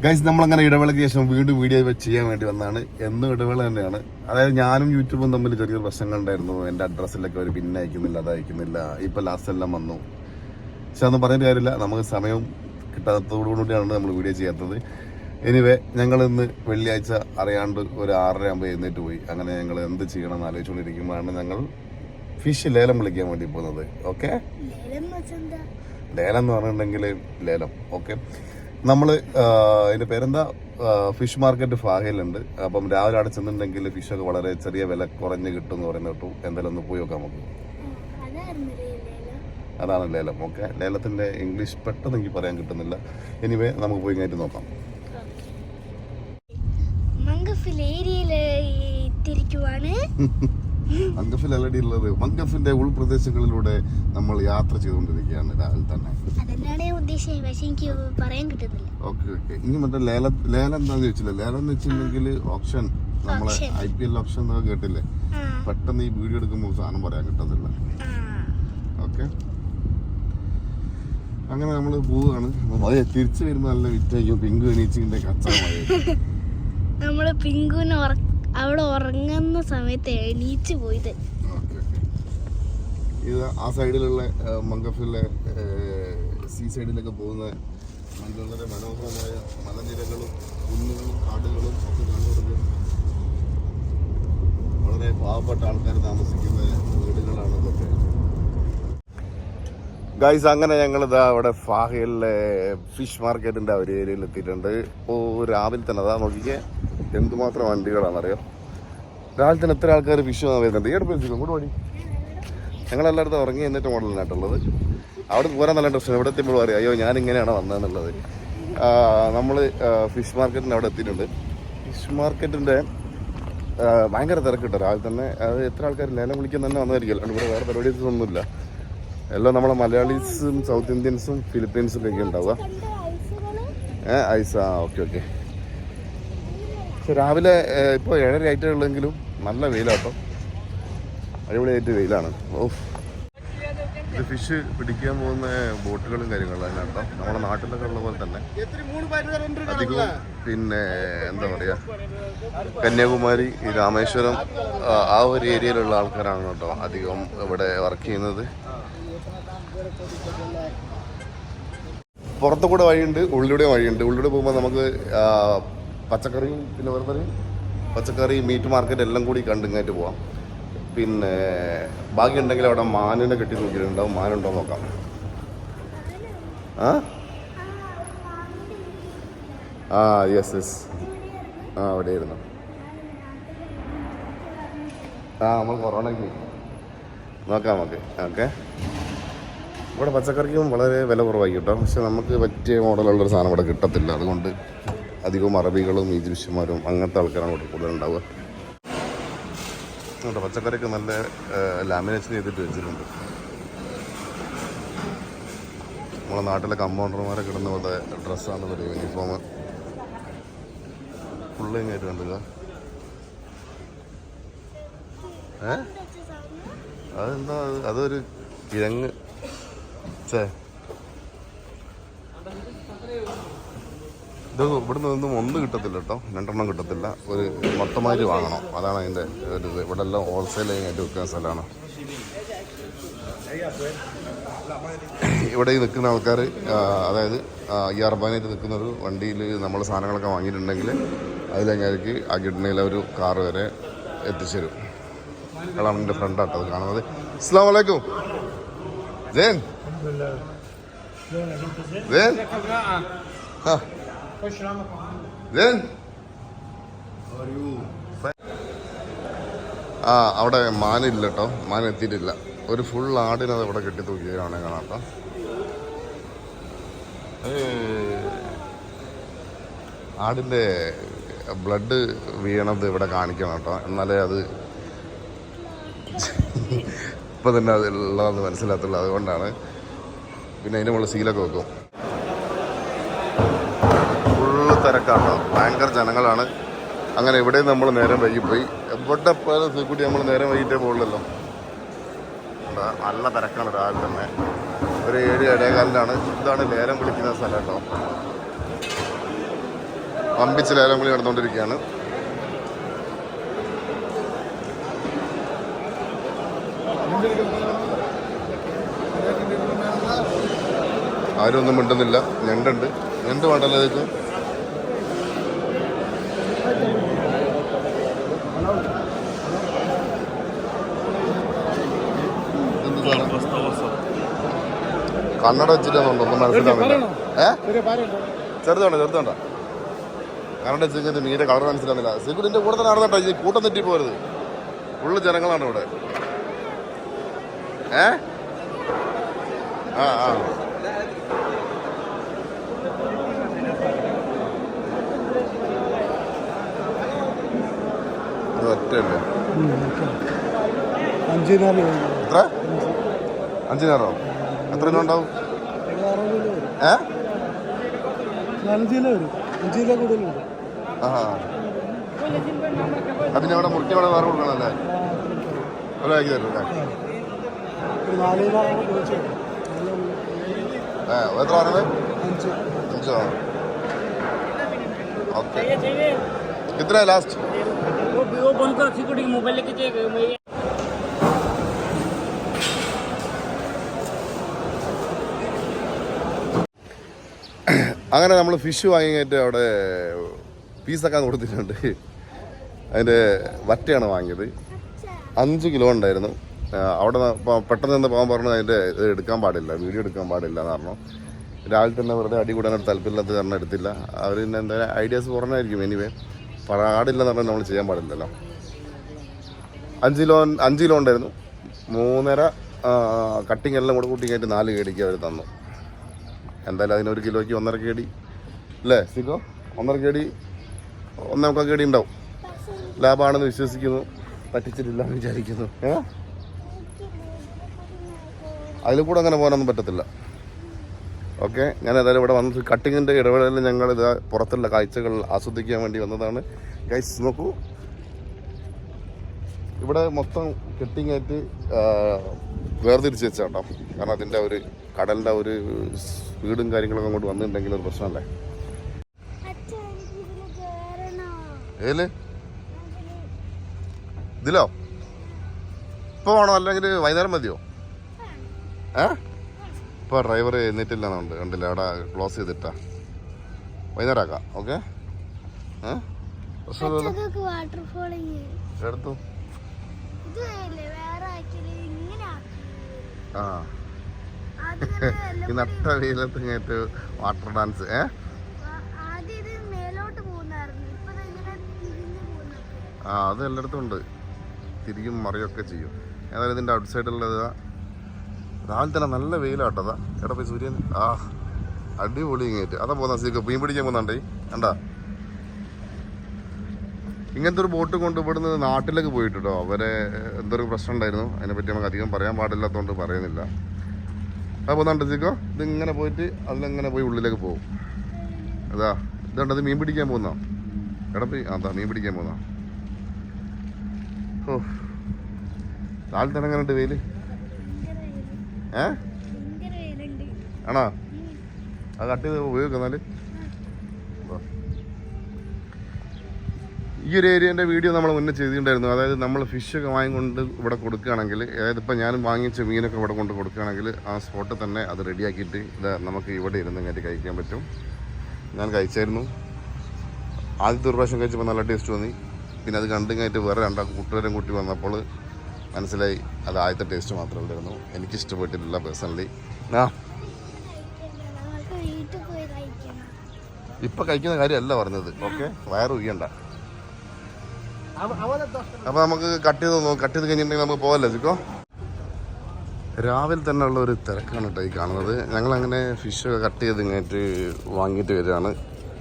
Guys, നമ്മളങ്ങനെ ഇടവേളയ്ക്ക് ശേഷം വീണ്ടും വീഡിയോ ചെയ്യാൻ വേണ്ടി വന്നതാണ്. എന്നും ഇടവേള തന്നെയാണ്. അതായത് ഞാനും യൂട്യൂബും തമ്മിൽ ചെറിയൊരു പ്രശ്നങ്ങൾ ഉണ്ടായിരുന്നു. എൻ്റെ അഡ്രസ്സിലൊക്കെ അവർ പിന്നെ അയക്കുന്നില്ല, അത് അയക്കുന്നില്ല. ഇപ്പം ലാസ്റ്റ് എല്ലാം വന്നു. പക്ഷെ അതൊന്നും പറഞ്ഞിട്ട് കാര്യമില്ല, നമുക്ക് സമയം കിട്ടാത്തതോടുകൂടിയാണ് നമ്മൾ വീഡിയോ ചെയ്യാത്തത്. എനിവേ, ഞങ്ങൾ ഇന്ന് വെള്ളിയാഴ്ച അറിയാണ്ട് ഒരു 6:30 ആകുമ്പോൾ എഴുന്നേറ്റ് പോയി. അങ്ങനെ ഞങ്ങൾ എന്ത് ചെയ്യണം എന്ന് ആലോചിച്ചുകൊണ്ടിരിക്കുമ്പോഴാണ് ഞങ്ങൾ ഫിഷ് ലേലം വിളിക്കാൻ വേണ്ടി പോകുന്നത്. ഓക്കെ, ലേലം എന്ന് പറഞ്ഞിട്ടുണ്ടെങ്കിൽ ലേലം. ഓക്കെ, നമ്മൾ അതിൻ്റെ പേരെന്താ, ഫിഷ് മാർക്കറ്റ് ഫാഹയിലുണ്ട്. അപ്പം രാവിലെ അവിടെ ചെന്നിട്ടുണ്ടെങ്കിൽ ഫിഷൊക്കെ വളരെ ചെറിയ വില കുറഞ്ഞ് കിട്ടും എന്ന് പറയുന്ന കേട്ടു. എന്തായാലും ഒന്ന് പോയി നോക്കാം നമുക്ക്. അതാണ് ലേലം. ഓക്കെ, ലേലത്തിൻ്റെ ഇംഗ്ലീഷ് പെട്ടെന്ന് എനിക്ക് പറയാൻ കിട്ടുന്നില്ല. എനിവേ, നമുക്ക് പോയി കഴിഞ്ഞിട്ട് നോക്കാം. മംഗഫിൽ അല്ലടി ഉള്ളത്. മംഗഫിന്റെ ഉൾപ്രദേശങ്ങളിലൂടെ നമ്മൾ യാത്ര ചെയ്തുകൊണ്ടിരിക്കുകയാണ് രാവിലെ തന്നെ. ഓക്കെ ഓക്കെ, ഇനി മറ്റേ ലേലം എന്താന്ന് ചോദിച്ചില്ല. ലേലം എന്ന് വെച്ചിട്ടുണ്ടെങ്കിൽ ഓപ്ഷൻ, നമ്മളെ IPL ഓപ്ഷൻ എന്നൊക്കെ കേട്ടില്ലേ. പെട്ടെന്ന് ഈ വീഡിയോ എടുക്കുമ്പോൾ സാധനം പറയാൻ കിട്ടത്തില്ല. ഓക്കെ, അങ്ങനെ നമ്മൾ പോവുകയാണ്. തിരിച്ചു വരുന്ന നല്ല വിറ്റായിരിക്കും. പിങ്കു എണീച്ചിന്റെ കച്ചവടമായി. നമ്മള് പിങ്കുവിന് അവിടെ ഉറങ്ങുന്ന സമയത്ത് എണീച്ച് പോയത്. ഇത് ആ സൈഡിലുള്ള മംഗഫിലെ സീ സൈഡിലൊക്കെ പോകുന്ന വളരെ മനോഹരമായ മലനിരകളും കുന്നുകളും കാടുകളും ഒക്കെ കണ്ടുകൊടുക്കും. വളരെ പാവപ്പെട്ട ആൾക്കാർ താമസിക്കുന്ന വീടുകളാണ് ഇതൊക്കെ. ഗൈസ്, അങ്ങനെ ഞങ്ങളിതാ അവിടെ ഫാഹയിലെ ഫിഷ് മാർക്കറ്റിന്റെ ഒരു ഏരിയയിൽ എത്തിയിട്ടുണ്ട്. ഇപ്പോൾ രാവിലെ തന്നെ അതാ നോക്കിക്കേ, എന്തുമാത്രം വണ്ടികളാണെന്നറിയോ. രാവിലെ തന്നെ എത്ര ആൾക്കാർ ഫിഷ് വരുന്നുണ്ട്. ഏടെ പോയി ഇങ്ങോട്ട് ഓടി. ഞങ്ങളെല്ലായിടത്തും ഉറങ്ങി എന്നിട്ട് മോഡലിനായിട്ടുള്ളത്. അവിടെ പോരാൻ നല്ല ഇൻട്രസ്റ്റ്. ഇവിടെ എത്തിയപ്പോൾ പറയും, അയ്യോ ഞാനിങ്ങനെയാണ് വന്നതെന്നുള്ളത്. നമ്മൾ ഫിഷ് മാർക്കറ്റിൻ്റെ അവിടെ എത്തിയിട്ടുണ്ട്. ഫിഷ് മാർക്കറ്റിൻ്റെ ഭയങ്കര തിരക്കിട്ടോ രാവിലെ തന്നെ. അത് എത്ര ആൾക്കാർ ലേലം വിളിക്കാൻ തന്നെ വന്നതായിരിക്കും. അല്ലാണ്ട് ഇവിടെ വേറെ പരിപാടീസ് ഒന്നുമില്ല. എല്ലാം നമ്മളെ മലയാളീസും സൗത്ത് ഇന്ത്യൻസും ഫിലിപ്പീൻസും ഒക്കെ ഉണ്ടാവുക. ഐസ്. Okay okay. പക്ഷെ രാവിലെ ഇപ്പോൾ 7:30 ആയിട്ടേ ഉള്ളെങ്കിലും നല്ല വെയിലാട്ടോ. അടിപൊളിയായിട്ട് വെയിലാണ്. ഓഫ്, ഇത് ഫിഷ് പിടിക്കാൻ പോകുന്ന ബോട്ടുകളും കാര്യങ്ങളും അതിനകത്തോ നമ്മുടെ നാട്ടിലൊക്കെ ഉള്ള പോലെ തന്നെ അധികവും. പിന്നെ എന്താ പറയുക, കന്യാകുമാരി, രാമേശ്വരം ആ ഒരു ഏരിയയിലുള്ള ആൾക്കാരാണ് കേട്ടോ അധികം ഇവിടെ വർക്ക് ചെയ്യുന്നത്. പുറത്തു കൂടെ വഴിയുണ്ട്, ഉള്ളിലൂടെ വഴിയുണ്ട്. ഉള്ളിലൂടെ പോകുമ്പോൾ നമുക്ക് പച്ചക്കറിയും പിന്നെ വെറുതെ പച്ചക്കറി, മീറ്റ് മാർക്കറ്റ് എല്ലാം കൂടി കണ്ടിങ്ങായിട്ട് പോവാം. പിന്നെ ബാക്കിയുണ്ടെങ്കിൽ അവിടെ മാനിനെ കെട്ടി നോക്കിയിട്ടുണ്ടാവും. മാനുണ്ടോ നോക്കാം. യെസ് യെസ്, അവിടെ ആയിരുന്നു. നമ്മൾ കൊറോണയ്ക്ക് നോക്കാം നമുക്ക്. ഓക്കെ, ഇവിടെ പച്ചക്കറിക്കും വളരെ വില കുറവായി കേട്ടോ. പക്ഷെ നമുക്ക് പറ്റിയ മോഡലുള്ളൊരു സാധനം ഇവിടെ കിട്ടത്തില്ല. അതുകൊണ്ട് അധികവും അറബികളും ഈജിപ്ഷ്യന്മാരും അങ്ങനത്തെ ആൾക്കാരാണ് ഇവിടെ കൂടുതലുണ്ടാവുക. കേട്ടോ, പച്ചക്കറിക്ക് നല്ല ലാമിനേഷൻ ചെയ്തിട്ട് വെച്ചിട്ടുണ്ട്. നമ്മളെ നാട്ടിലെ കമ്പൗണ്ടർമാരെ കിടന്ന പോലെ ഡ്രസ്സാണ് ഒരു യൂണിഫോം. ഫുള്ള് ഇങ്ങായിട്ട് കണ്ടുക. അതെന്താ, അതൊരു കിഴങ്ങ്. ഇത് ഇവിടുന്ന് ഒന്നും ഒന്ന് കിട്ടത്തില്ല കേട്ടോ, 2 കിട്ടത്തില്ല. ഒരു മൊത്തമായിട്ട് വാങ്ങണം. അതാണ് അതിൻ്റെ ഒരു ഇത്. ഇവിടെ എല്ലാം ഹോൾസെയിലായിട്ട് വിൽക്കുന്ന സ്ഥലമാണ്. ഇവിടെ ഈ നിൽക്കുന്ന ആൾക്കാർ, അതായത് ഈ അർബാനായിട്ട് നിൽക്കുന്ന ഒരു വണ്ടിയിൽ നമ്മൾ സാധനങ്ങളൊക്കെ വാങ്ങിയിട്ടുണ്ടെങ്കിൽ അതിലെങ്ങായിരിക്കും ആ കിഡ്നിയിലെ ഒരു കാറ് വരെ എത്തിച്ചേരും. അതാണ് എൻ്റെ ഫ്രണ്ടാട്ടോ അത് കാണുന്നത്. അസ്സലാമു അലൈക്കും. زين زين ها زين അവിടെ മാനില്ല കേട്ടോ, മാൻ എത്തിയിട്ടില്ല. ഒരു ഫുൾ ആടിനത് ഇവിടെ കെട്ടി തൂക്കിയാണ് കാണാം കേട്ടോ. ആടിൻ്റെ ബ്ലഡ് വീണത് ഇവിടെ കാണിക്കണം കേട്ടോ, എന്നാലേ അത് ഇപ്പം തന്നെ അത് ഉള്ളതെന്ന് മനസ്സിലാത്തുള്ളൂ. അതുകൊണ്ടാണ്. പിന്നെ അതിന് മുകളിൽ സീലൊക്കെ വെക്കും. ഫുള്ള് തിരക്കാണ്, ഭയങ്കര ജനങ്ങളാണ്. അങ്ങനെ ഇവിടെയും നമ്മൾ നേരം വൈകിപ്പോയി. എവിടെ പോയാലും സീക്കൂട്ടി നമ്മൾ നേരം വൈകിട്ടേ പോകുള്ളല്ലോ. നല്ല തിരക്കാണ് രാവിലെ തന്നെ. ഒരു 7-7:15 ഇതാണ് ലേലം വിളിക്കുന്ന സ്ഥലം കേട്ടോ. വമ്പിച്ച് ലേലം വിളി നടന്നുകൊണ്ടിരിക്കുകയാണ്. ആരും ഒന്നും മിണ്ടുന്നില്ല. ഞണ്ടുണ്ട്. ഞണ്ട് വേണ്ടല്ലോ ഇതൊക്കെ. കണ്ണട വെച്ചിട്ടൊന്നും മനസ്സിലാവുന്നില്ല. ചെറുതോണ്ട കണ്ണട വെച്ച് മീൻ്റെ കളർ മനസ്സിലാവുന്നില്ല. സിഗുഡിന്റെ കൂടെ തന്നെ നടന്നോട്ടോ. ഈ കൂട്ടം തെറ്റി പോരുത്. ഫുള്ള് ജനങ്ങളാണ് ഇവിടെ. ആ ഒറ്റയല്ലേ? എത്ര? 5 നേരോ? എത്ര കിലോ ഉണ്ടാവും? അതിന് അവിടെ മുറിക്ക് അവിടെ വേറെ കൊടുക്കണല്ലേ? ഒരാക്കി തരും അല്ലേ? എത്ര പറഞ്ഞത്? 5. ഓക്കെ. कितना है लास्ट? वो बंद करो सिक्योरिटी मोबाइल लेके जाएगा. അങ്ങനെ നമ്മൾ ഫിഷ് വാങ്ങിയിട്ട് അവിടെ പീസൊക്കെ കൊടുത്തിട്ടുണ്ട്. അതിൻ്റെ വറ്റയാണ് വാങ്ങിയത്. 5 കിലോ ഉണ്ടായിരുന്നു. അവിടെ പെട്ടെന്ന് നിന്ന് പോകാൻ പറഞ്ഞു അതിൻ്റെ ഇത് എടുക്കാൻ പാടില്ല, വീഡിയോ എടുക്കാൻ പാടില്ല എന്ന് പറഞ്ഞു. രാവിലെ തന്നെ വെറുതെ അടി കൂടാനായിട്ട് താല്പര്യമില്ലാത്ത കാരണം എടുത്തില്ല. അവർ പിന്നെ എന്തായാലും ഐഡിയാസ് പറഞ്ഞായിരിക്കും. എനിവേ പാടില്ലെന്ന് പറഞ്ഞാൽ നമ്മൾ ചെയ്യാൻ പാടില്ലല്ലോ. 5 കിലോ ഉണ്ടായിരുന്നു. 3.5 കട്ടിങ് എല്ലാം കൂടെ കൂട്ടിക്കായിട്ട് 4 കേടിക്ക് അവർ തന്നു. എന്തായാലും അതിന് 1 കിലോയ്ക്ക് 1.5 കേടി അല്ലേ സിക്കോ? 1.5 കേടി 1.25 കേടി ഉണ്ടാവും. ലാഭമാണെന്ന് വിശ്വസിക്കുന്നു. പറ്റിച്ചിട്ടില്ല എന്ന് വിചാരിക്കുന്നു. അതിൽ കൂടെ അങ്ങനെ പോകാനൊന്നും പറ്റത്തില്ല. ഓക്കെ, ഞാൻ ഏതായാലും ഇവിടെ വന്നത് കട്ടിങ്ങിൻ്റെ ഇടവേളയിൽ ഞങ്ങൾ ഇത് പുറത്തുള്ള കാഴ്ചകൾ ആസ്വദിക്കാൻ വേണ്ടി വന്നതാണ്. ഗൈസ് നോക്കൂ, ഇവിടെ മൊത്തം കെട്ടിങ്ങായിട്ട് വേർതിരിച്ച് വെച്ചാട്ടോ. കാരണം അതിൻ്റെ ഒരു കടലിൻ്റെ ഒരു സ്പീഡും കാര്യങ്ങളൊക്കെ അങ്ങോട്ട് വന്നിട്ടുണ്ടെങ്കിൽ ഒരു പ്രശ്നമല്ലേ. ഏല് ഇതിലോ ഇപ്പോൾ വേണോ അല്ലെങ്കിൽ വൈകുന്നേരം മതിയോ? ഇപ്പോൾ ഡ്രൈവർ എന്നിട്ടില്ലാന്നുണ്ട്, കണ്ടില്ല അവിടെ ക്ലോസ് ചെയ്തിട്ടാ. വൈകുന്നേരം ആക്കാം. ഓക്കെ. എടുത്തു. ആ ഈ നട്ട വെയിലത്ത് ഇങ്ങോട്ട് വാട്ടർ ഡാൻസ്. അത് എല്ലായിടത്തും ഉണ്ട്. തിരിയും മറിയൊക്കെ ചെയ്യും. ഏതായാലും ഇതിൻ്റെ ഔട്ട് സൈഡിലുള്ളത് രാവിലെ തന്നെ നല്ല വെയിലാട്ടതാ. എടാ പോയി സൂര്യൻ. അടിപൊളി ഇങ്ങേറ്റ്. അതാ പോകുന്ന സീക്ക് മീൻ പിടിക്കാൻ പോകുന്നുണ്ടേ. കണ്ടാ ഇങ്ങനത്തെ ഒരു ബോട്ട് കൊണ്ട് ഇവിടുന്ന് നാട്ടിലേക്ക് പോയിട്ടോ. അവരെ എന്തൊരു പ്രശ്നം ഉണ്ടായിരുന്നു, അതിനെപ്പറ്റി നമുക്ക് അധികം പറയാൻ പാടില്ലാത്തതുകൊണ്ട് പറയുന്നില്ല. അത് പോകുന്നുണ്ട് സീക്കോ. ഇതിങ്ങനെ പോയിട്ട് അതിലെങ്ങനെ പോയി ഉള്ളിലേക്ക് പോകും. അതാ ഇതുണ്ടത് മീൻ പിടിക്കാൻ പോകുന്ന. എടാ പോയി അതാ മീൻ പിടിക്കാൻ പോകുന്ന. ഓ രാവിലെ തന്നെ എങ്ങനെ ഉണ്ട് വെയിൽ? ആണോ? അത് കട്ട് ചെയ്ത് ഉപയോഗിക്കുന്നാല്. ഈ ഒരു ഏരിയൻ്റെ വീഡിയോ നമ്മൾ മുന്നേ ചെയ്തിട്ടുണ്ടായിരുന്നു. അതായത് നമ്മൾ ഫിഷൊക്കെ വാങ്ങിക്കൊണ്ട് ഇവിടെ കൊടുക്കുകയാണെങ്കിൽ, അതായത് ഇപ്പോൾ ഞാനും വാങ്ങിച്ച മീനൊക്കെ ഇവിടെ കൊണ്ട് കൊടുക്കുകയാണെങ്കിൽ ആ സ്പോട്ടിൽ തന്നെ അത് റെഡിയാക്കിയിട്ട് ഇത് നമുക്ക് ഇവിടെ ഇരുന്ന് കയറ്റി കഴിക്കാൻ പറ്റും. ഞാൻ കഴിച്ചായിരുന്നു. ആദ്യത്തെ ഒരു പ്രാവശ്യം കഴിച്ചപ്പോൾ നല്ല ടേസ്റ്റ് തോന്നി. പിന്നെ അത് കണ്ടും കഴിഞ്ഞിട്ട് വേറെ 2 കൂട്ടുകാരും കൂട്ടി വന്നപ്പോൾ മനസ്സിലായി അത് ആദ്യത്തെ ടേസ്റ്റ് മാത്രമേ ഉണ്ടായിരുന്നു. എനിക്കിഷ്ടപ്പെട്ടിട്ടില്ല പേഴ്സണലി. ഇപ്പം കഴിക്കുന്ന കാര്യമല്ല പറഞ്ഞത്. ഓക്കെ, വയറ് ഉയ്യണ്ട. അപ്പോൾ നമുക്ക് കട്ട് ചെയ്ത് കഴിഞ്ഞിട്ടുണ്ടെങ്കിൽ നമുക്ക് പോകല്ലേ ചിക്കോ? രാവിലെ തന്നെ ഉള്ള ഒരു തിരക്കാണ് കേട്ടോ ഈ കാണുന്നത്. ഞങ്ങളങ്ങനെ ഫിഷൊക്കെ കട്ട് ചെയ്ത് ഇങ്ങോട്ട് വാങ്ങിയിട്ട് വരികയാണ്.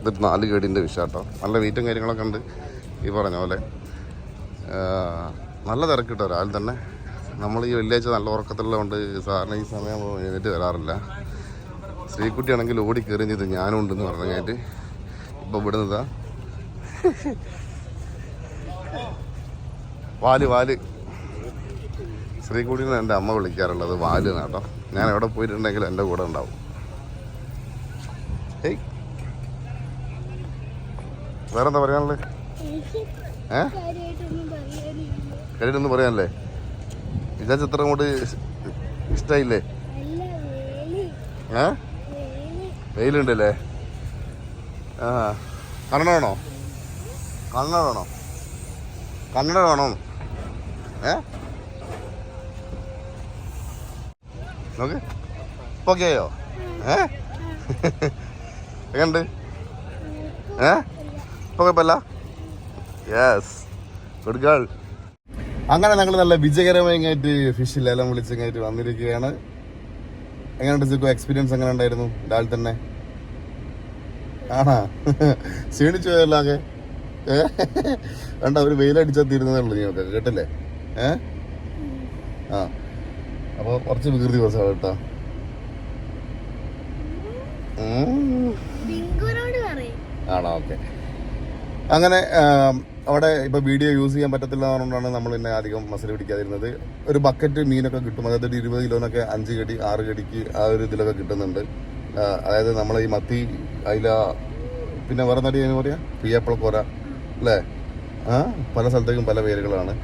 ഇത് 4 കേടിൻ്റെ ഫിഷാട്ടോ. നല്ല വെയിറ്റും കാര്യങ്ങളൊക്കെ ഉണ്ട് ഈ പറഞ്ഞ പോലെ. നല്ല തിരക്ക് കിട്ടോ രാവിലെ തന്നെ. നമ്മൾ ഈ വെള്ളിയാഴ്ച നല്ല ഉറക്കത്തിലുള്ളതുകൊണ്ട് സാറിന് ഈ സമയം എഴുന്നേറ്റ് വരാറില്ല. ശ്രീകുട്ടിയാണെങ്കിൽ ഓടി കയറി ചെയ്ത് ഞാനും ഉണ്ടെന്ന് പറഞ്ഞു കഴിഞ്ഞിട്ട് ഇപ്പോൾ വിടുന്നതാ. വാല് ശ്രീകുട്ടീനെ എൻ്റെ അമ്മ വിളിക്കാറുള്ളത് വാല് നാട്ടോ. ഞാൻ എവിടെ പോയിട്ടുണ്ടെങ്കിലും എൻ്റെ കൂടെ ഉണ്ടാവും. ഏയ് വേറെന്താ പറയാനുള്ളത്? കാര്യമായിട്ടൊന്നും പറയാനല്ലേ? വിചാരിച്ച അത്ര അങ്ങോട്ട് ഇഷ്ടായില്ലേ? വെയിലുണ്ടല്ലേ? ആ കണ്ണട വേണോ? കണ്ണട വേണോ? നോക്ക് ഇപ്പൊ ഓക്കെ ആയോ? എങ്ങനുണ്ട്? ഇപ്പൊ കുഴപ്പമില്ല. Yes good girl. അങ്ങനെ ഞങ്ങൾ നല്ല വിജയകരമായിട്ട് ഫിഷ് ലേലം വിളിച്ചങ്ങായിട്ട് വന്നിരിക്കുകയാണ്. എങ്ങനെയുണ്ട് ചിക്കു? എക്സ്പീരിയൻസ് എങ്ങനെ ഉണ്ടായിരുന്നു രാവിലെ തന്നെ? ആണാ ക്ഷീണിച്ചു പോയല്ലാകെ? വേണ്ട ഒരു വെയിലടിച്ചാൽ തീരുന്നതേ ഉള്ളൂ നീയൊക്കെ കേട്ടില്ലേ? ആ അപ്പോൾ കുറച്ച് വികൃതി ദിവസമാണ് കേട്ടോ. ആണോ? ഓക്കെ. അങ്ങനെ അവിടെ ഇപ്പൊ വീഡിയോ യൂസ് ചെയ്യാൻ പറ്റത്തില്ല എന്നുകൊണ്ടാണ് നമ്മൾ പിന്നെ അധികം മസിൽ പിടിക്കാതിരുന്നത്. ഒരു ബക്കറ്റ് മീനൊക്കെ കിട്ടും. അതായത് 20 കിലോനൊക്കെ 5 കടി 6 കടിക്ക് ആ ഒരു ഇതിലൊക്കെ കിട്ടുന്നുണ്ട്. അതായത് നമ്മൾ ഈ മത്തി, അയില, പിന്നെ വേറെ നടി എന്ന് പറയാ പിയാപ്പിളക്കോര അല്ലേ? പല സ്ഥലത്തേക്കും പല പേരുകളാണ്.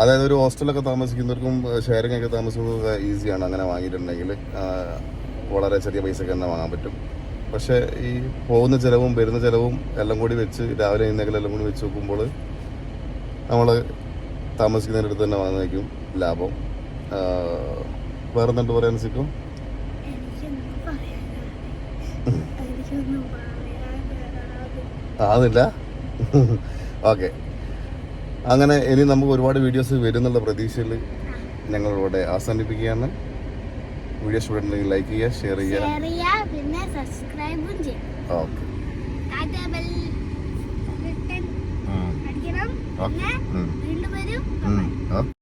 അതായത് ഒരു ഹോസ്റ്റലൊക്കെ താമസിക്കുന്നവർക്കും ഷെയറിംഗ് ഒക്കെ താമസിക്കുന്നവർക്കൊക്കെ ഈസിയാണ്. അങ്ങനെ വാങ്ങിയിട്ടുണ്ടെങ്കിൽ വളരെ ചെറിയ പൈസക്ക് തന്നെ വാങ്ങാൻ പറ്റും. പക്ഷേ ഈ പോകുന്ന ചിലവും വരുന്ന ചിലവും എല്ലാം കൂടി വെച്ച് രാവിലെ ഇന്നെങ്കിലും എല്ലാം കൂടി വെച്ച് നോക്കുമ്പോൾ നമ്മൾ താമസിക്കുന്നതിൻ്റെ അടുത്ത് തന്നെ വാങ്ങുന്നതായിരിക്കും ലാഭം. വേറെ എന്തുണ്ട് പറയാൻ സിക്കും? ആന്നില്ല? ഓക്കെ. അങ്ങനെ ഇനി നമുക്ക് ഒരുപാട് വീഡിയോസ് വരുന്നുള്ള പ്രതീക്ഷയിൽ ഞങ്ങളിവിടെ അവസാനിപ്പിക്കുകയാണ്. വീഡിയോ ഇഷ്ടപ്പെട്ടിട്ടുണ്ടെങ്കിൽ ലൈക്ക് ചെയ്യുക, ഷെയർ ചെയ്യുക, പിന്നെ സബ്സ്ക്രൈബും ചെയ്യാം. ഓക്കെ. വീണ്ടും വരും.